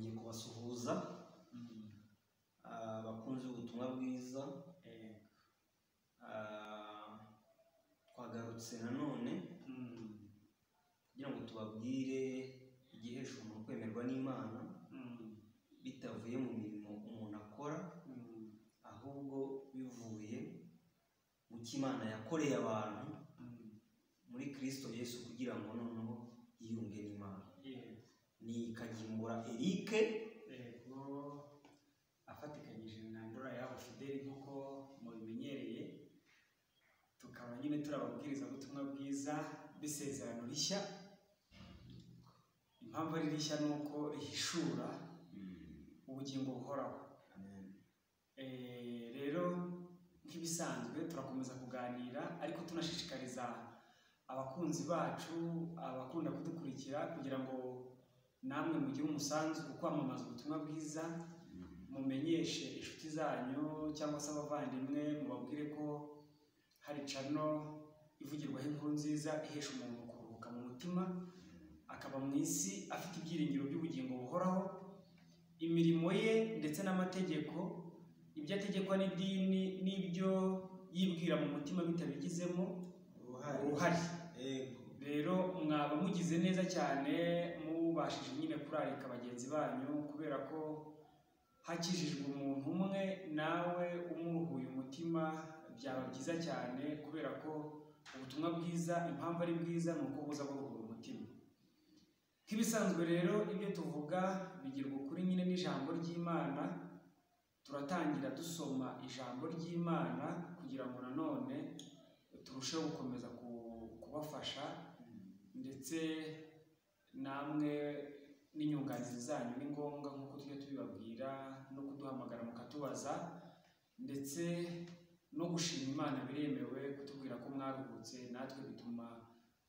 twongeye kubasuhuza abakunzi b'ubutumwa bwiza. Twagarutse nanone kugira ngo tubabwire igihesha umuntu kwemerwa n'Imana bitavuye mu mirimo umuntu akora, ahubwo bivuye mu cyo Imana yakoreye abantu muri Kristo Yesu kugira ngo noneho yiyunge n'Imana. Ni Kagimbura Eric afatikanyije na Ndora yabo Fideli nk'uko mubimenyereye, tukaba nyine turababwiriza ubutumwa bwiza b'isezerano rishya. Impamvu ari rishya ni uko rihishura ubugingo buhoraho. Rero nk'ibisanzwe turakomeza kuganira, ariko tunashishikariza abakunzi bacu, abakunda kudukurikira, kugira ngo namwe mugire umusanzu wo kwamamaza ubutumwa bwiza, mumenyeshe inshuti zanyu cyangwa se abavandimwe, mubabwire ko hari channel ivugirwaho inkuru nziza ihesha umuntu kuruhuka mu mutima, akaba mu isi afite ibyiringiro by'ubugingo buhoraho. Imirimo ye ndetse n'amategeko, ibyo ategekwa n'idini n'ibyo yibwira mu mutima bitabigizemo uruhare. Rero mwaba mugize neza cyane mubashije nyine kurarika bagenzi banyu, kubera ko hakijijwe umuntu umwe nawe umuruhuye umutima, byaba byiza cyane, kubera ko ubutumwa bwiza impamvu ari bwiza ni uko buza buruhura umutima. Nk'ibisanzwe rero ibyo tuvuga bigirwa ukuri nyine n'ijambo ry'Imana. Turatangira dusoma ijambo ry'Imana kugira ngo nanone turusheho gukomeza kubafasha, ndetse namwe n'inyunganizi zanyu ni ngombwa nk'uko tujya tubibabwira, no kuduhamagara mukatubaza, ndetse no gushima Imana biremewe. Kutubwira ko mwaruhutse natwe bituma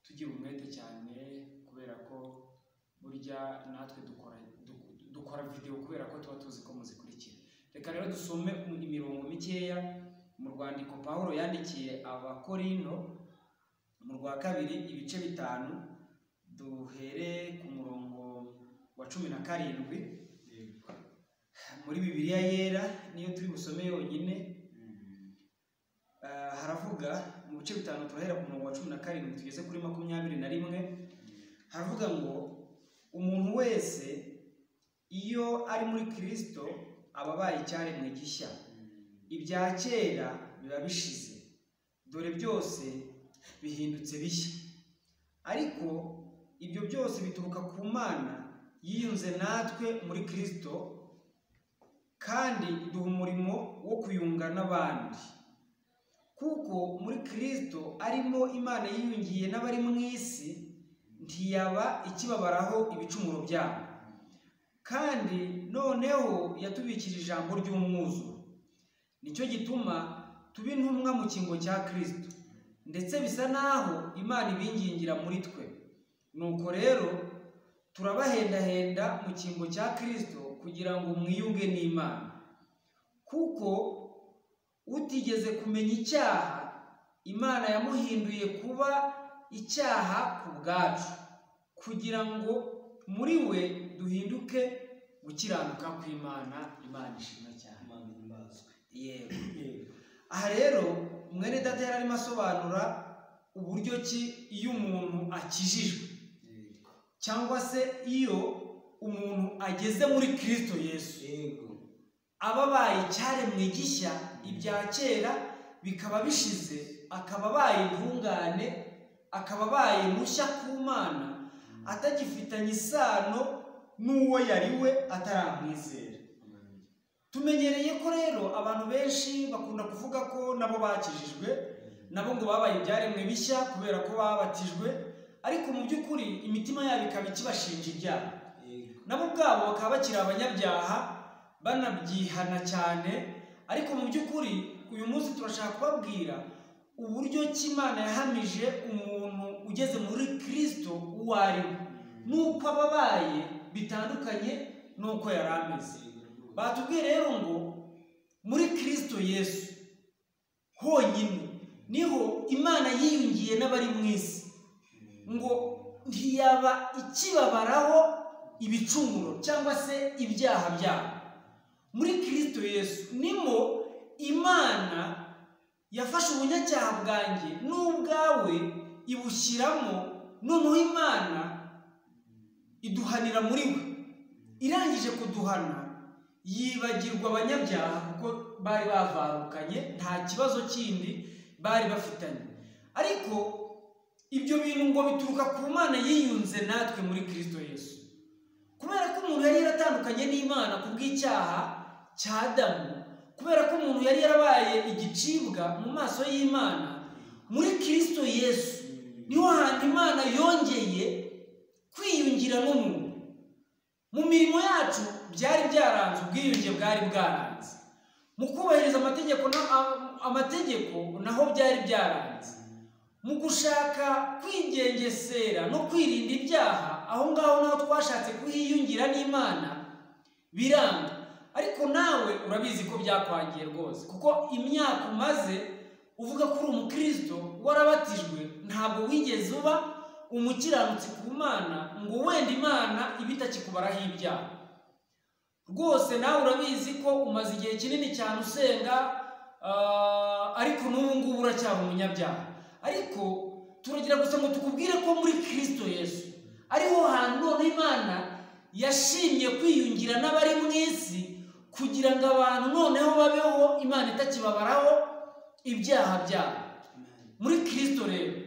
tugira umwete cyane, kubera ko burya natwe dukora video kubera ko tuba tuzi ko muzikurikira. Reka rero dusome imirongo mikeya mu rwandiko Pawulo yandikiye Abakorinto mu rwa 2 ibice 5, duhere ku murongo wa 17 muri Bibiliya yera, niyo turi busome yonyine. Haravuga mu bice 5 turahera ku murongo wa 17 tugeze kuri 21. Haravuga ngo umuntu wese iyo ari muri Kristo ababaye icyaremwe gishya, ibya kera biba bishize, dore byose bihindutse bishya. Ariko ibyo byose bituruka ku Mana yiyunze natwe muri Kristo, kandi iduha umurimo wo kuyunga n'abandi. Kuko muri Kristo arimo Imana yiyungiye n'abari mu isi, ntiyaba ikibabaraho ibicumuro byabo, kandi noneho yatubikije ijambo ry'umwuzuro. Nicyo gituma tuba intumwa mu kingo cya Kristo, ndetse bisa naho Imana ibingingira muri twe. Nuko rero turabahendahenda mu kingo cya Kristo kugira ngo mwiyunge n'Imana. Kuko utigeze kumenya icyaha, Imana yamuhinduye kuba icyaha ku bwacu, kugira ngo muri we duhinduke gukiranuka kw'Imana. Imana ishimwe cyane. Yego. Aha rero mwene data yari arimo asobanura uburyo ki iyo umuntu akijijwe, cyangwa se iyo umuntu ageze muri Kristo Yesu, ababaye icyaremwe gishya, ibya kera bikaba bishize, akaba abaye intungane, akaba abaye mushya ku Mana, atagifitanye isano n'uwo yari we ataramwizera. Tumenyereye ko rero abantu benshi bakunda kuvuga ko nabo bakijijwe, nabo ngo babaye ibyaremwe bishya kubera ko babatijwe, ariko mu by'ukuri imitima yabo ikaba ikibashinja ibyaha. Nabo ubwabo bakaba bakiri abanyabyaha, banabyihana cyane. Ariko mu by'ukuri uyu munsi turashaka kubabwira uburyo ki Imana yahamije umuntu ugeze muri Kristo uwo ari we, n'uko ababaye bitandukanye n'uko yari ameze. Batubwiye rero ngo muri Kristo Yesu honyine niho Imana yiyungiye n'abari mu isi, ngo ntiyaba ikibabaraho ibicumuro cyangwa se ibyaha byabo. Muri Kristo Yesu nimo Imana yafashe ubunyacyaha bwanjye n'ubwawe ibushyiramo, noneho Imana iduhanira muri we. Irangije kuduhana yibagirwa abanyabyaha kuko bari bavarukanye, nta kibazo kindi bari bafitanye. Ariko ibyo bintu ngo bituruka ku Mana yiyunze natwe muri Kristo Yesu. Kubera ko umuntu yari yaratandukanye n'Imana ku bw'icyaha cya Adamu, kubera ko umuntu yari yarabaye igicibwa mu maso y'Imana, muri Kristo Yesu niho hantu Imana yongeye kwiyungira n'umuntu. Mu mirimo yacu byari byaranze ubwiyunge bwari bwaranze, mu kubahiriza amategeko naho byari byaranze, mu gushaka kwigengesera no kwirinda ibyaha aho ngaho naho twashatse kuhiyungira n'Imana biranga. Ariko nawe urabizi ko byakwangiye rwose, kuko imyaka umaze uvuga ko uri umukristo warabatijwe, ntabwo wigeze uba umukiranutsi ku Mana ngo wenda Imana iba itakikubaraho ibyaha. Rwose nawe urabizi ko umaze igihe kinini cyane usenga, ariko n'ubu ngubu uracyari umunyabyaha. Ariko turagira gusa ngo tukubwire ko muri Kristo Yesu ariho hantu none Imana yashimye kwiyungira n'abari mu isi, kugira ngo abantu noneho babeho Imana itakibabaraho ibyaha byabo. Muri Kristo rero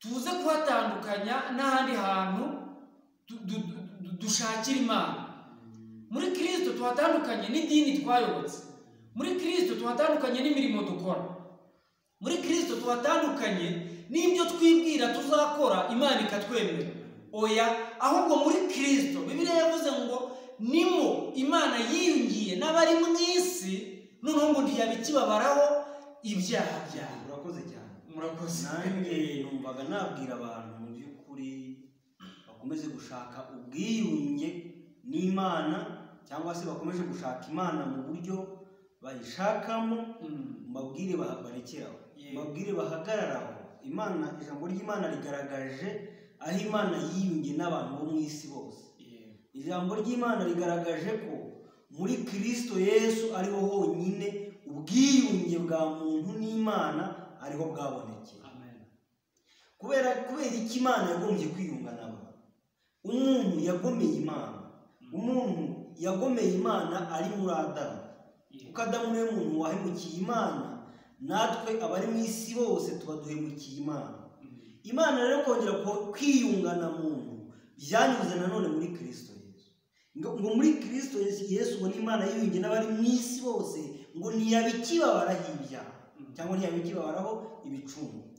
tuze kuhatandukanya n'ahandi hantu dushakira Imana. Muri Kristo tuhatandukanye n'idini twayobotse, muri Kristo tuhatandukanye n'imirimo dukora, muri Kristo tuhatandukanye n'ibyo twibwira tuzakora Imana ikatwemera. Oya, ahubwo muri Kristo Bibiliya yavuze ngo nimo Imana yiyungiye n'abari mu isi, noneho ngo ntiyabikibabaraho ibyaha byabo. Murakoze cyane. Murakoze. Nanjye numvaga nabwira abantu mu by'ukuri bakomeze gushaka ubwiyunge n'Imana, cyangwa se bakomeje gushaka Imana mu buryo bayishakamo, mbabwire barekeraho, mbabwire bahagararaho. Imana, ijambo ry'Imana rigaragaje aho Imana yiyungiye n'abantu bo mu isi bose. Ijambo ry'Imana rigaragaje ko muri Kristo Yesu ariho honyine ubwiyunge bwa muntu n'Imana ariho bwabonekeye. Kubera iki Imana yagombye kwiyunga n'abantu? Umuntu yagomeye Imana, umuntu yagomeye Imana ari muri Adamu, kuko Adamu niwe muntu wahemukiye Imana, natwe abari mu isi bose tuba duhemukiye Imana. Imana rero kongera kwiyunga na muntu byanyuze nanone muri Kristo Yesu. Ngo muri Kristo Yesu ngo n'Imana yiyunge n'abari mu isi bose, ngo ntiyabikibabaraho ibyaha cyangwa ntiyabikibabaraho ibicumuro.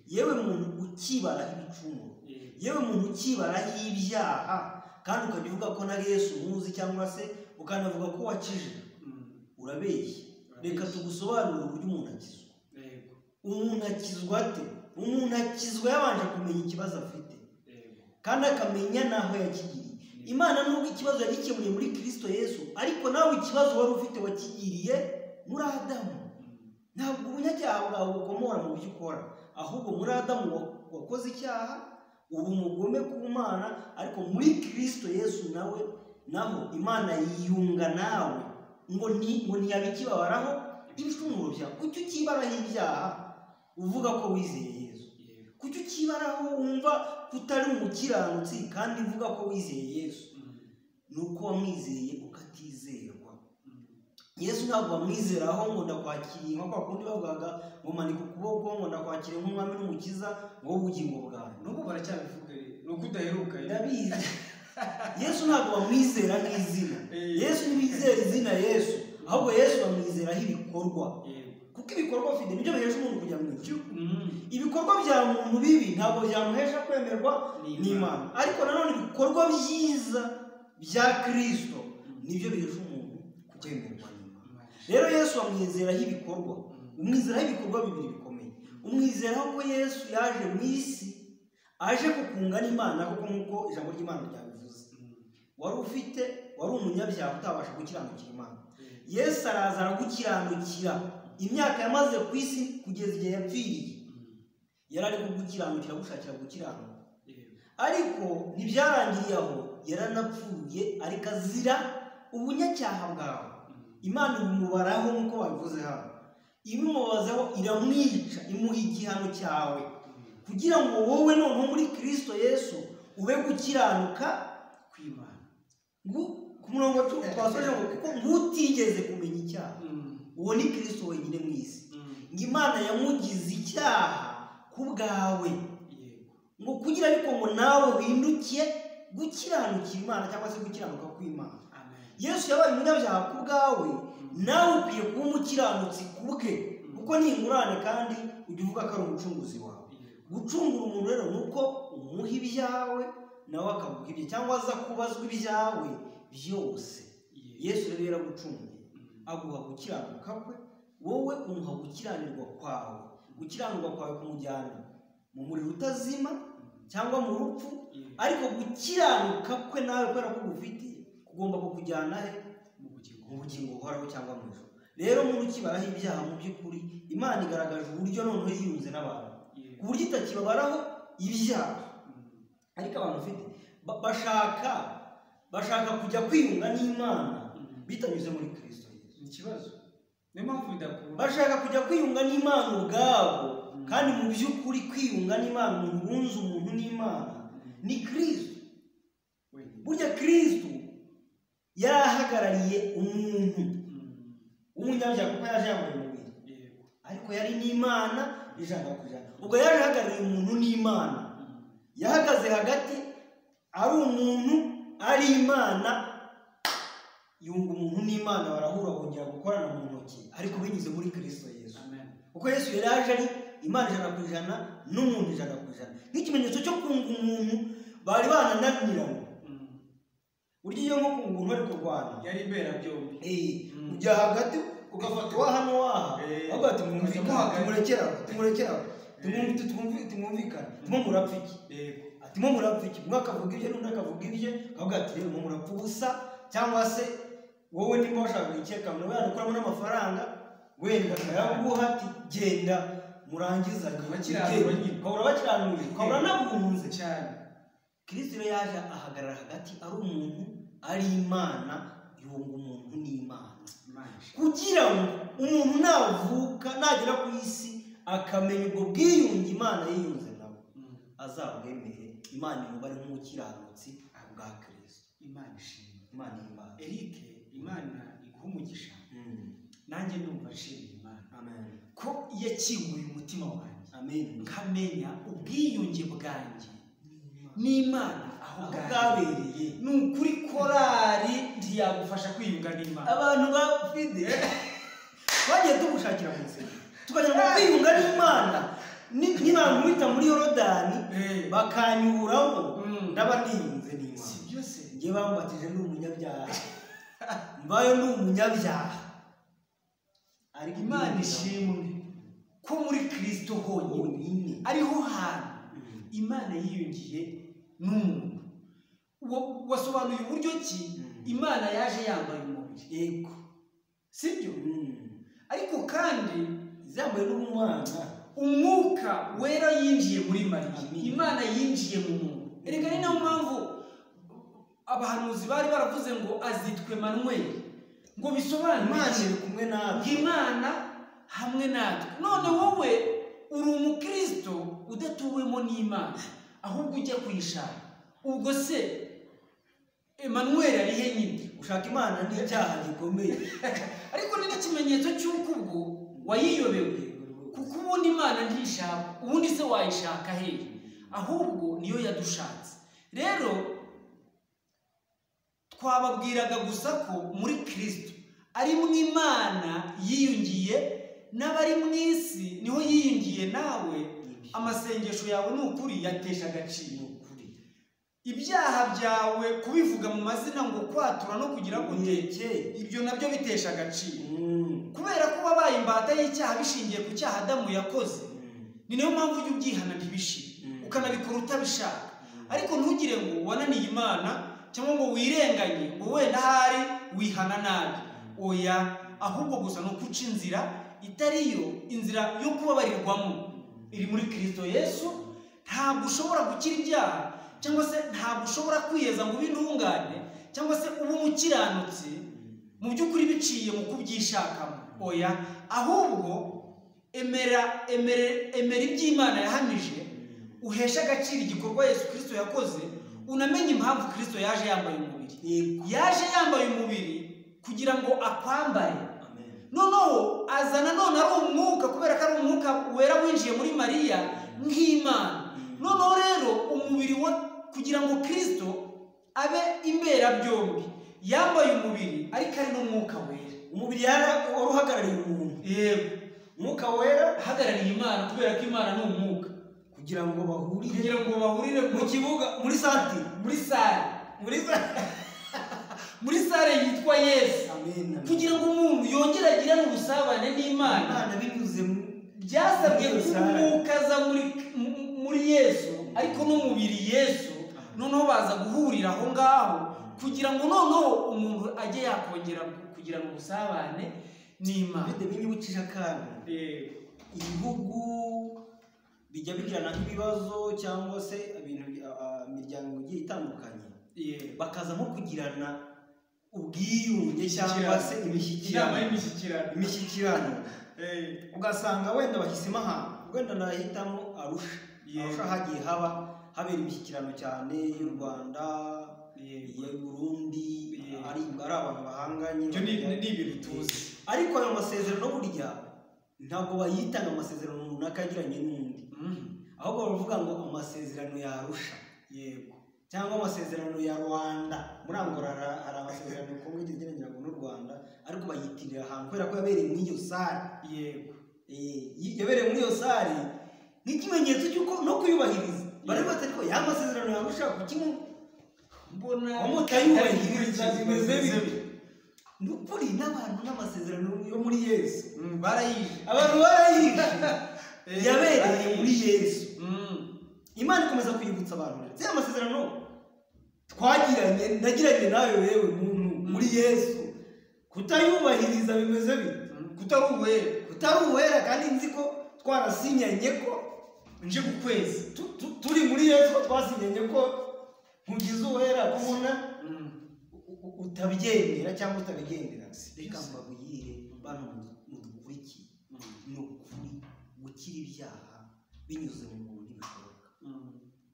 Yewe muntu ukibaraho ibicumuro, yewe muntu ukibaraho ibyaha, kandi ukajya uvuga ko na Yesu umuzi cyangwa se ukanavuga ko wakijije, urabeshya. Reka tugusobanurire uburyo umuntu akizwa. Umuntu akizwa ate? Umuntu akizwa yabanje kumenya ikibazo afite, kandi akamenya n'aho yakigiriye. Imana nubwo ikibazo yagikemuriye muri Kristo Yesu, ariko nawe ikibazo wari ufite wakigiriye muri Adamu. Ntabwo ubunyacyaha bwawe bukomora mu byo ukora, ahubwo muri Adamu wakoze icyaha, ubu umugome ku Mana. Ariko muri Kristo Yesu naho Imana yiyunga nawe, ngo ntiyabikibabaraho ibicumuro byawe. Kuki ukibaraho ibyaha uvuga ko wizeye Yesu? Kuki ukibaraho wumva kutari umukiranutsi kandi uvuga ko wizeye Yesu? Nuko wamwizeye ukatizerwa. Yesu ntabwo wamwizeraho ngo ndakwakiriye nko kwa kundi bavugaga ngo manika ukuboko ngo ndakwakiriye nk'umwami n'umukiza ngo ubugingo bwawe. Nuko baracyabivuga nuko udaheruka. Ndabizi. Yesu ntabwo wamwizera nk'izina. Yesu ntiwizera izina Yesu, ahubwo Yesu bamwizeraho ibikorwa. Kuko ibikorwa afite nibyo bihesha umuntu kujya mu ijuru. Ibikorwa bya muntu bibi ntabwo byamuhesha kwemerwa n'Imana, ariko nanone ibikorwa byiza bya Kristo nibyo bihesha umuntu kwemerwa n'Imana. Rero Yesu bamwizeraho ibikorwa. Umwizeraho ibikorwa bibiri bikomeye. Umwizeraho ko Yesu yaje mu isi aje kukunga n'Imana, kuko nk'uko ijambo ry'Imana ryabivuze, wari umunyabyaha utabasha gukiranukira Imana. Yesu araza aragukiranukira. Imyaka yamaze ku isi kugeza igihe yapfiriye, yari ari kugukiranukira, gushakira gukiranuka. Ariko ntibyarangiriye aho. yaranapfuye ariko azira ubunyacyaha bwawe. Imana ibimubaraho nk'uko babivuze hano, ibimubazaho iramwica, imuha igihano cyawe kugira ngo wowe noneho muri Kristo Yesu ube gukiranuka kw'Imana. Ku murongo twasoje ngo kuko ngutigeze kumenya icyaha, uwo ni Kristo wenyine mu isi, ngo Imana yamugize icyaha ku bwawe, ngo kugira ariko ngo nawe windukiye gukiranukira Imana cyangwa se gukiranuka kw'Imana. Yesu yabaye umunyabyaha ku bwawe, nawe ukwiye kuba umukiranutsi ku bwe, kuko ni ingurane kandi ujya uvuga ko ari umucunguzi wawe. Gucungura umuntu rero ni uko umuha ibyawe nawe akaguha ibye, cyangwa aza kubazwa ibyawe byose. Yesu rero yaragucunguye, aguha gukiranuka kwe, wowe umuha gukiranirwa kwawe. Gukiranirwa kwawe kumujyana mu muriro utazima cyangwa mu rupfu, ariko gukiranuka kwe nawe kubera ko ugufite kugomba kukujyana he? Mu bugingo buhoraho cyangwa mu ijuru. Rero umuntu ukibaraho ibyaha mu by'ukuri, Imana igaragaje uburyo noneho yiyunze n'abantu ku buryo itakibabaraho ibyaha. Ariko abantu bafite bashaka kujya kwiyunga n'Imana bitanyuze muri Kristo Yesu. Ni ikibazo. Niyo mpamvu bidakunda. Bashaka kujya kwiyunga n'Imana ubwabo, kandi mu by'ukuri kwiyunga n'Imana, umuntu wunze umuntu n'Imana ni Kristo. Burya Kristo yarahagarariye umuntu w'umunyabyaha kuko yaje yambaye umubiri, ariko yari n'Imana ijana ku ijana. Ubwo yaje ahagarariye umuntu n'Imana, yahagaze hagati, ari umuntu ari Imana, yunga umuntu n'Imana, barahura bongera gukorana mu ntoki, ariko binyuze muri Kristo Yesu. Kuko Yesu yari aje ari Imana ijana ku ijana n'umuntu ijana ku ijana, nk'ikimenyetso cyo kunga umuntu bari banananiranye. Burya iyo nko kunga umuntu ari kurwana, yari imbera byombi, ujya hagati ugafata wa hano waha, ahubwo ati tumurekera tumwumvikane, timo murapfa iki, atimo murapfa iki, umwe akavuga ibye n'undi akavuga ibye, ahubwo ati rero murapfa ubusa, cyangwa se wowe nimba washaka gukeka nawe yadukuramo n'amafaranga wenda akayaguha, ati genda murangizanye, ukabura bakiranuye, ukabura nabunze cyane. Kristo rero yaje ahagarara hagati, ari umuntu ari Imana, yunga umuntu n'Imana, kugira ngo umuntu navuka nagera ku isi akamenya ubwo bwiyunge Imana yiyunze nawe, azabwemere, Imana imubare nk'umukiranutsi bwa Kristo. Imana ishimwe. Imana ihimbaza. Eric, Imana iguha umugisha. Nanjye ndumva nshimira Imana ko yakinguye umutima wanjye, nkamenya ubwiyunge bwanjye n'Imana aho bwabereye. Ni ukuri korari ntiyagufasha kwiyunga n'Imana. Abantu bafite bagiye tugushakira mu nzira, tukajya mu kwiyunga n'Imana, n'abantu bita muri Yorodani bakanyuraho, ndaba niyunze n'Imana. Si byose njye bambatije ndi umunyabyaha, mbayo ndi umunyabyaha, ariko Imana ishimwe ko muri Kristo honyine ariho hantu Imana yiyungiye n'umuntu. Wasobanuye uburyo ki Imana yaje yambaye umubiri, yego sibyo, ariko kandi zambaye n'umwana, umwuka wera yinjiye muri Mariya, Imana yinjiye mu muntu. Erega ni nayo mpamvu abahanuzi bari baravuze ngo azitwe Emmanuel, ngo bisobanure kumwe nawe, Imana hamwe natwe. None wowe uri umukristo udatuwemo n'Imana, ahubwo ujya kuyishaka. Ubwo se Emmanuel ari he nyine? Ushaka Imana ni icyaha gikomeye, ariko ni n'ikimenyetso cy'uko ubwo wayiyobewe, kuko ubundi Imana ntishaka, ubundi se wayishaka he? Ahubwo niyo yadushatse. Rero twababwiraga gusa ko muri Kristo ari mu Imana yiyungiye, n'abari mu isi niho yiyungiye nawe. Amasengesho yawe ni ukuri yatesha agaciro, ibyaha byawe kubivuga mu mazina ngo kwatura no kugira ngo ndeke, ibyo nabyo bitesha agaciro, kubera ko wabaye imbata y'icyaha bishingiye ku cyaha Adamu yakoze. Ni nayo mpamvu ujya ubyihana ntibishire, ukanabikora utabishaka. Ariko ntugire ngo wananiye Imana cyangwa ngo wirenganye ngo wenda hari wihana nabi, oya, ahubwo gusa no kuca inzira itariyo, inzira yo kubabarirwamo iri muri Kristo Yesu. Ntabwo ushobora gukira ibyaha cyangwa se ntabwo ushobora kwiyeza ngo ube intungane cyangwa se ube umukiranutsi mu by'ukuri biciye mu kubyishakamo. Oya, ahubwo emera iby'Imana yahamije, uhesha agaciro igikorwa Yesu Kristo yakoze, unamenye impamvu Kristo yaje yambaye umubiri. Yaje yambaye umubiri kugira ngo akwambare. Noneho azana none ari umwuka, kubera ko ari umwuka wera winjiye muri Mariya nk'Imana. Noneho rero umubiri we kugira ngo Kristo abe imbera byombi, yambaye umubiri ariko ari n'umwuka wera. Umubiri wari uhagarariye umuntu. Yego, umwuka wera ahagarariye Imana, kubera ko Imana ni umwuka. Kugira ngo bahurire mu kibuga, muri sare yitwa Yesu. Amen. Kugira ngo umuntu yongere agirane ubusabane n'Imana binyuze byasabye umwuka aza muri Yesu, ariko n'umubiri Yesu. Noneho baza guhurira aho ngaho kugira ngo noneho umuntu ajye yakongera kugirana ubusabane n'Imana. Binyibukije akantu, ibihugu bijya bigirana nk'ibibazo cyangwa se imiryango igiye itandukanye, bakaza nko kugirana ubwiyunge cyangwa se imishyikirano. Ugasanga wenda bahisemo ahantu, wenda nahitamo Arusha hagiye habera imishyikirano cyane y'u Rwanda, iya Burundi, ari abantu bahanganye. Ibyo ni ibintu tuzi, ariko ayo masezerano burya ntabwo bayitanga amasezerano runaka yagiranye n'undi, ahubwo baravuga ngo amasezerano ya Arusha. Yego, cyangwa amasezerano ya Rwanda. Muri Angola hari amasezerano Kongo igereranya n'u Rwanda, ariko bayitirira ahantu kubera ko yabereye muri iyo sare. Yego, yabereye muri iyo sare nk'ikimenyetso cy'uko no kuyubahiriza. Bari batari ko ya masezerano ya Arusha kuki mbona umutayubahiriza bimeze bibi. Nukuri n'abantu n'amasezerano yo muri Yesu barayishe, abantu barayishe. Yabereye muri Yesu. Imana ikomeza kwibutsa abantu ya masezerano nagiranye nawe wewe muntu muri Yesu, kutayubahiriza bimeze bibi. Kutari uwera kandi nzi ko twarasinyanye ko nje ku kwezi turi muri Yesu, ko twasinyanye ko nkugize uwera, kubona utabyemera cyangwa utabigendera. Reka mbabwire bantu mudukurikiye, ni ukuri gukira ibyaha binyuze mu muntu bishoboka.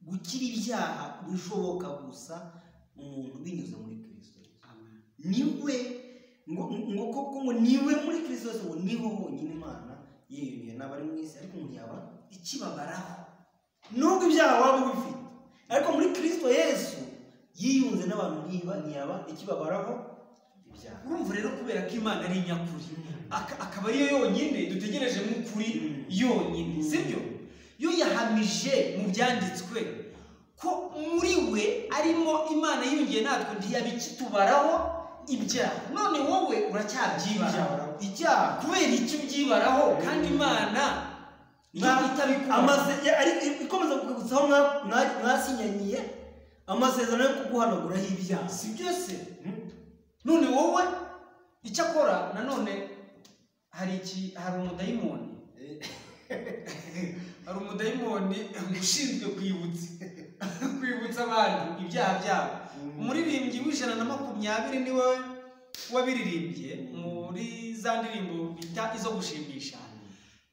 Gukira ibyaha bishoboka gusa umuntu binyuze muri Kristo. Niwe ngo niwe muri Kristo ngo niho honyine Imana yiyungiye n'abari mu isi, ariko umuntu yaba ikibabaraho nubwo ibyaha waba ubifite, ariko muri Kristo Yesu yiyunze n'abantu ntiyaba ikibabaraho ibyaha. Urumva rero kubera ko Imana ari inyakuri, akaba ariyo yonyine dutegereje mu kuri yonyine, sibyo? Yo yahamije mu byanditswe ko muri we arimo Imana yiyungiye natwe, ntiyabikitubaraho ibyaha. None wowe uracyabyibaraho icyaha. Kubera icyo ubyibaraho kandi Imana ikomeza kukugutsa aho mwasinyaniye amasezerano yo kuguhanaguraho ibyaha, si byose. None wowe icyo akora nanone, hari umudayimoni hari umudayimoni ushinzwe kwibutsa abantu ibyaha byabo. Umuririmbyi w'120 niwe wabiririmbye muri za ndirimbo bita izo gushimisha.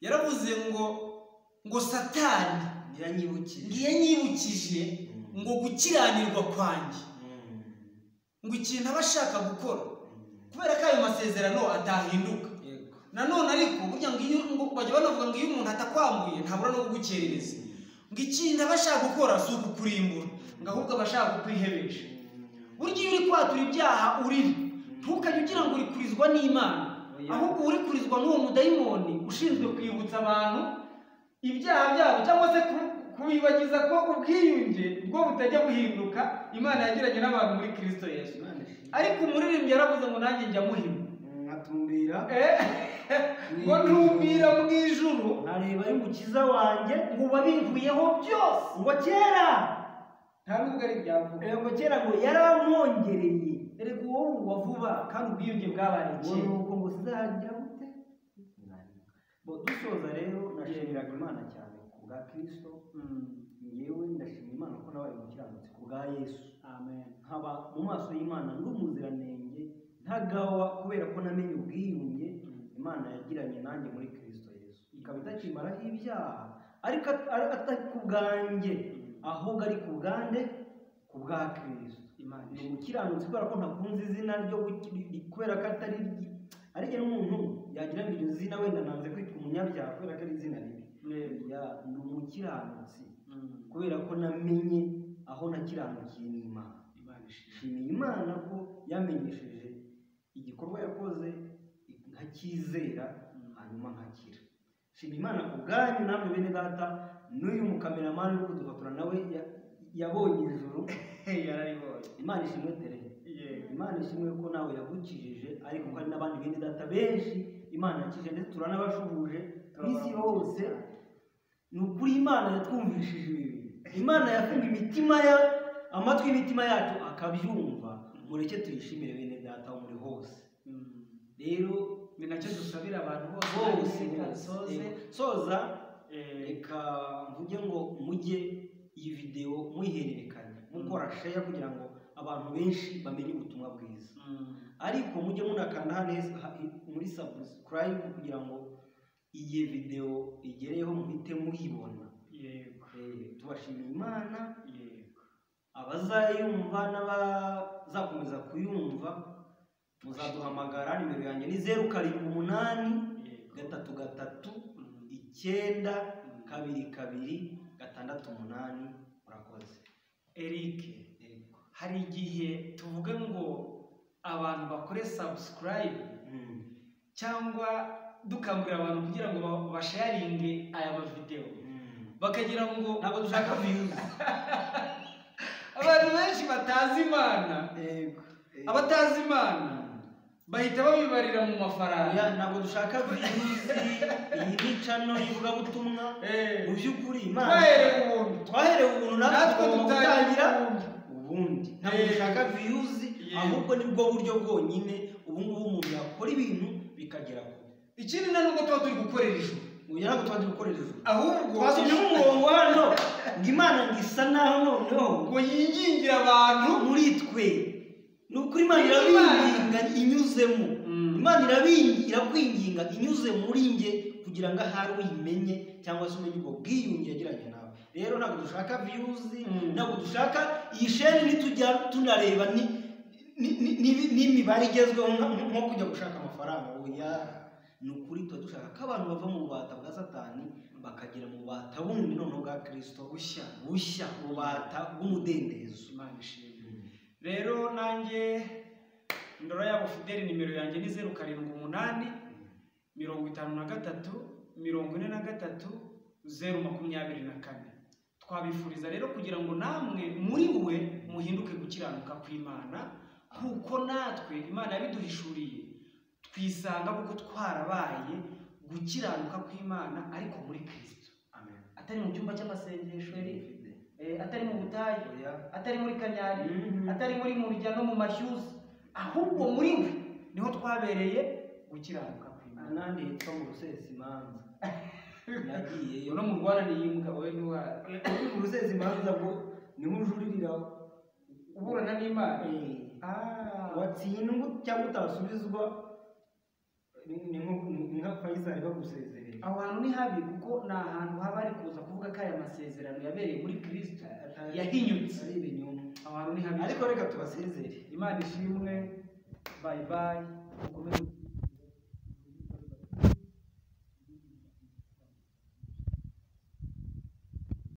Yaravuze ngo Satani yanyibukije ngo gukiranirwa kwanjye, ngo ikintu aba ashaka gukora, kubera ko ayo masezerano atahinduka. Nanone ariko burya ngo bajya banavuga ngo iyo umuntu atakwambuye ntabura no kugukerereza. Ngo ikintu aba ashaka gukora si ukukurimbura, ngo ahubwo aba ashaka kukwihebesha. Burya iyo uri kwatura ibyaha urira, ntukajye ugira ngo uri kurizwa n'Imana, ahubwo uri kurizwa n'uwo mudayimoni ushinzwe kwibutsa abantu ibyaha byabo, cyangwa se kubibagiza ko ubwiyunge bwo butajya buhinduka Imana yagiranye n'abantu muri Kristo Yesu. Ariko umuririmbyi yaravuze ngo nanjye njya muhima nkatumbira ngo ntumbira mu ijuru ntareba y'umukiza wanjye, ngo wabimvuyeho byose, ngo kera nta nubwo ari ibyavuga, ngo kera ngo yaramwongereye. erega wowe uwa vuba kandi ubwiyunge bwabaye kera, nuko ngo sizagira gute. Dusoza rero nashimiraga Imana cyane ku bwa Kristo, ngewe ndashima Imana ko nabaye umukiranutsi ku bwa Yesu. Amen. Nkaba mu maso y'Imana ndi umuziranenge ntagawa kubera ko namenye ubwiyunge Imana yagiranye nanjye muri Kristo Yesu. Ikaba itakimaraho ibyaha ariko atari ku bwanjye ahubwo ari ku bwande ku bwa Kristo. Imana ni umukiranutsi kubera ko ntakunze izina ryo kubera ko atari ariko n'umuntu yagira ngo iryo zina wenda nanze kwitwa umunyabyaha kubera ko ari izina ribi. Ni umukiranutsi kubera ko namenye aho nakiranukiye n'Imana. Shimiye Imana ko yamenyesheje igikorwa yakoze nkakizera hanyuma nkakira. Shimiye Imana ku bwanyu namwe bene data, n'uyu mukameramani uri kudufotora nawe yabonye ijuru yararibonye. Imana ishimwe tere. Imana ishimwe ko nawe yagukijije, ariko ko hari n'abandi bene data benshi Imana yakije ndetse turanabashuhuje ku isi hose. Ni ukuri Imana yatwumvishije ibi. Imana yafunga imitima amatwi y'imitima yacu akabyumva. Mureke tuyishimire bene data aho muri hose. Rero ni nacyo dusabira abantu bose soza reka mvuge ngo mujye iyi video muyihererekanya mukora share kugira ngo abantu benshi bamenye ubutumwa bwiza. Ariko mujye munakanda hano muri subscribe kugira ngo iyi video igereho muhite muyibona. Tubashimiye Imana. Abazayumva n'abazakomeza kuyumva muzaduhamagara. Nimero yanjye ni 078393922268. Murakoze. Eric, hari igihe tuvuge ngo abantu bakore subscribe cyangwa dukangurira abantu kugira ngo basharinge aya video bakagira ngo ntabwo dushaka views. Abantu benshi batazi Imana, abatazi Imana bahita babibarira mu mafaranga. Ntabwo dushaka views. Iyi ni channel ivuga butumwa mu by'ukuri Imana twaherewe ubuntu natwe dutangira ubundi. Ntabwo dushaka views, ahubwo nibwo buryo bwonyine ubu ngubu umuntu yakora ibintu bikagera ku ikindi. Nubwo tuba turi gukorera ijuru, ntabwo tuba turi gukorera ijuru, ahubwo twasomye umurongo hano ngo Imana ngisa naho noneho ngo yingingira abantu muri twe. Ni ukuri Imana irabinginga inyuzemo. Imana irakwinginga inyuze muri nge kugira ngo ahari uyimenye cyangwa se umenye ubwo bwiyunge yagiranye nawe. Rero ntabwo dushaka views, ntabwo dushaka iyi sheni nitujya tunareba n'imibare igezweho nko kujya gushaka amafaranga. Oya, ni ukuri tuba dushaka ko abantu bava mu bubata bwa Satani bakagera mu bubata bundi noneho bwa Kristo bushya, ububata bw'umudendezo. Imana ishimwe. Rero nanjye Ndora yabo Fideli, nimero yanjye ni 0783433024. Twabifuriza rero kugira ngo namwe muri we muhinduke gukiranuka kw'Imana, kuko natwe Imana yabiduhishuriye twisanga kuko twarabaye gukiranuka kw'Imana ariko muri Kristo. Amen. Atari mu cyumba cy'amasengesho, atari mu butayu, atari muri kanyari, atari muri murya no mu mashyuza, ahubwo muri we niho twabereye gukiranuka kw'Imana. Nandi hitwa mu Rusesimanza nagiyeyo no mu Rwanda niyimuka wowe niwa mu Rusesimanza ngo niho ujuririra uburana n'Imana. Watsindwa cyangwa utasubizwa ni nka Faisal bagusezerera. Aho hantu ni habi kuko ni ahantu haba ari kuza kuvuga ko aya masezerano yabereye muri Kristo yahinyutse. Ari ibinyoma. Aho hantu ni habi. Ariko reka tubasezere. Imana ishimwe. Bye bye.